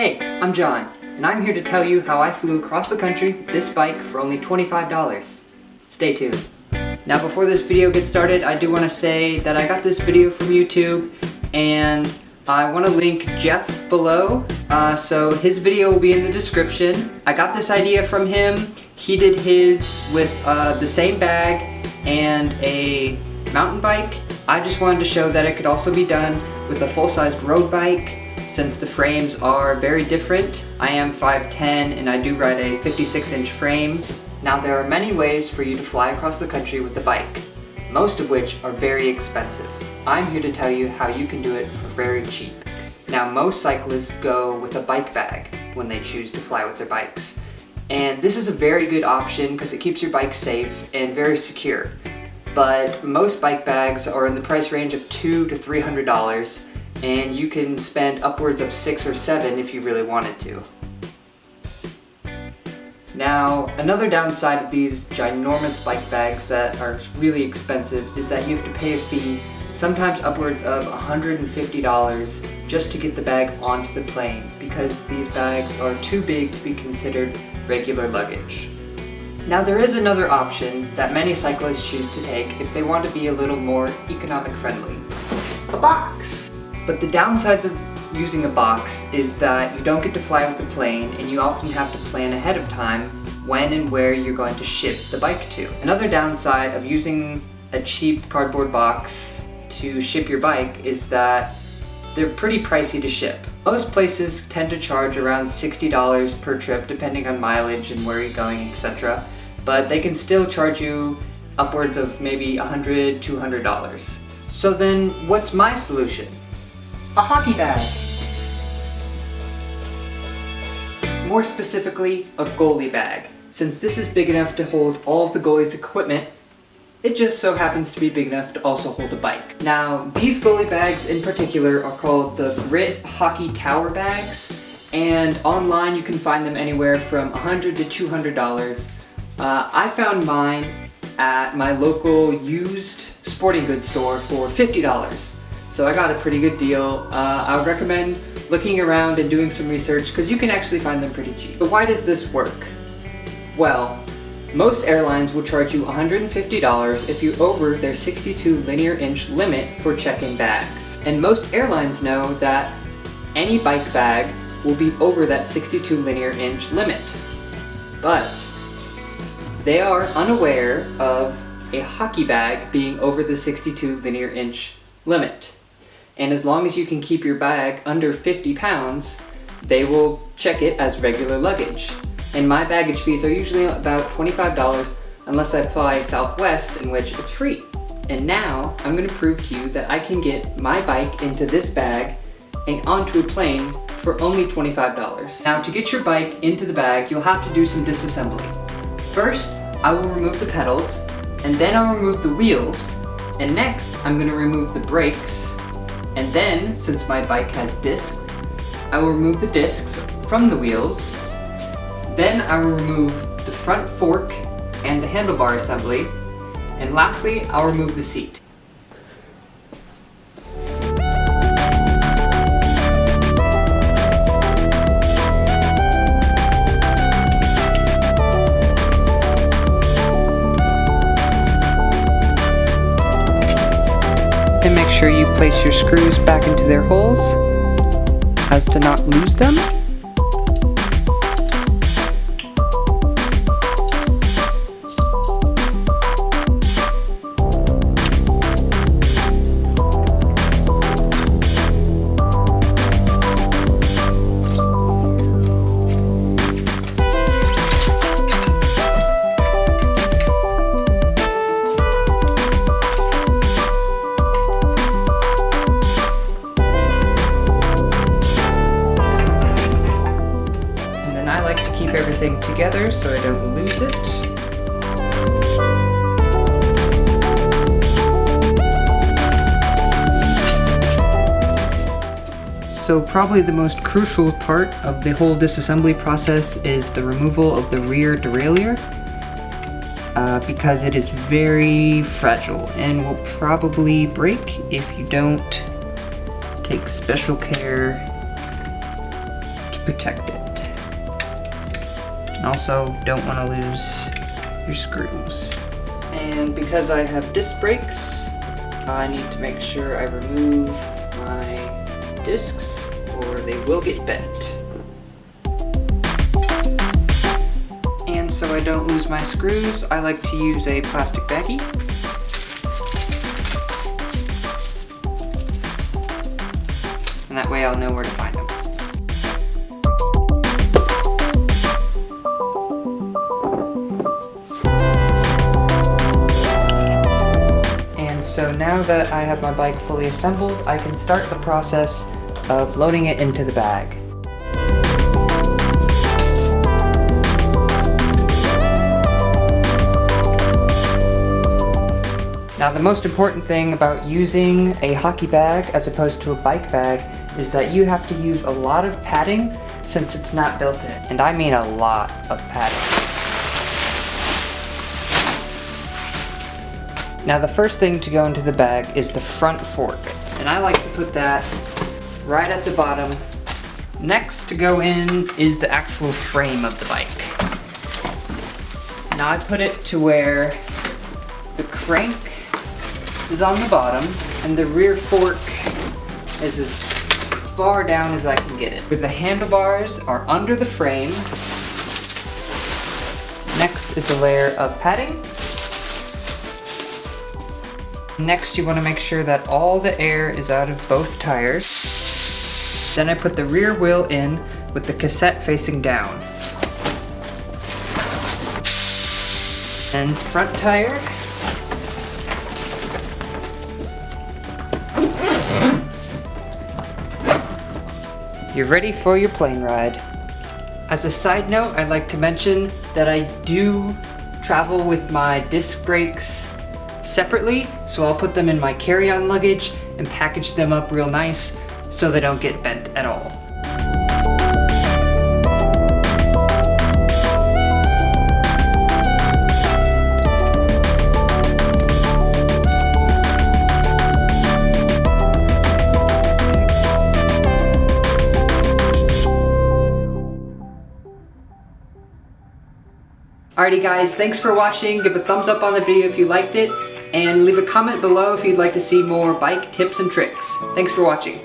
Hey, I'm John, and I'm here to tell you how I flew across the country with this bike for only $25. Stay tuned. Now before this video gets started, I do want to say that I got this video from YouTube, and I want to link Jeff below, so his video will be in the description. I got this idea from him. He did his with the same bag and a mountain bike. I just wanted to show that it could also be done with a full-sized road bike, since the frames are very different. I am 5'10" and I do ride a 56-inch frame. Now there are many ways for you to fly across the country with a bike, most of which are very expensive. I'm here to tell you how you can do it for very cheap. Now most cyclists go with a bike bag when they choose to fly with their bikes. And this is a very good option because it keeps your bike safe and very secure. But most bike bags are in the price range of $200 to $300, and you can spend upwards of $6 or $7 if you really wanted to. Now, another downside of these ginormous bike bags that are really expensive is that you have to pay a fee, sometimes upwards of $150, just to get the bag onto the plane, because these bags are too big to be considered regular luggage. Now there is another option that many cyclists choose to take if they want to be a little more economic friendly. A box! But the downsides of using a box is that you don't get to fly with the plane, and you often have to plan ahead of time when and where you're going to ship the bike to. Another downside of using a cheap cardboard box to ship your bike is that they're pretty pricey to ship. Most places tend to charge around $60 per trip depending on mileage and where you're going, etc. But they can still charge you upwards of maybe $100, $200. So then what's my solution? A hockey bag. More specifically, a goalie bag. Since this is big enough to hold all of the goalie's equipment, it just so happens to be big enough to also hold a bike. Now, these goalie bags in particular are called the Grit Hockey Tower bags, and online you can find them anywhere from $100 to $200. I found mine at my local used sporting goods store for $50. So I got a pretty good deal. I would recommend looking around and doing some research because you can actually find them pretty cheap. So why does this work? Well, most airlines will charge you $150 if you're over their 62 linear inch limit for check-in bags. And most airlines know that any bike bag will be over that 62 linear inch limit. But they are unaware of a hockey bag being over the 62 linear inch limit. And as long as you can keep your bag under 50 pounds, they will check it as regular luggage. And my baggage fees are usually about $25 unless I fly Southwest, in which it's free. And now I'm going to prove to you that I can get my bike into this bag and onto a plane for only $25. Now to get your bike into the bag, you'll have to do some disassembly. First, I will remove the pedals, and then I'll remove the wheels, and next I'm going to remove the brakes. And then, since my bike has discs, I will remove the discs from the wheels. Then I will remove the front fork and the handlebar assembly. And lastly, I'll remove the seat. And make sure you place your screws back into their holes as to not lose them. Everything together so I don't lose it. So probably the most crucial part of the whole disassembly process is the removal of the rear derailleur, because it is very fragile and will probably break if you don't take special care to protect it. And also don't want to lose your screws. And because I have disc brakes, I need to make sure I remove my discs or they will get bent. And so I don't lose my screws, I like to use a plastic baggie. And that way I'll know where to find them. And so now that I have my bike fully assembled, I can start the process of loading it into the bag. Now the most important thing about using a hockey bag as opposed to a bike bag is that you have to use a lot of padding since it's not built in. And I mean a lot of padding. Now the first thing to go into the bag is the front fork. And I like to put that right at the bottom. Next to go in is the actual frame of the bike. Now I put it to where the crank is on the bottom and the rear fork is as far down as I can get it. Where the handlebars are under the frame. Next is a layer of padding. Next you want to make sure that all the air is out of both tires. Then I put the rear wheel in with the cassette facing down. And front tire. You're ready for your plane ride. As a side note, I'd like to mention that I do travel with my disc brakes separately, so I'll put them in my carry-on luggage and package them up real nice so they don't get bent at all. Alrighty guys, thanks for watching. Give a thumbs up on the video if you liked it, and leave a comment below if you'd like to see more bike tips and tricks. Thanks for watching.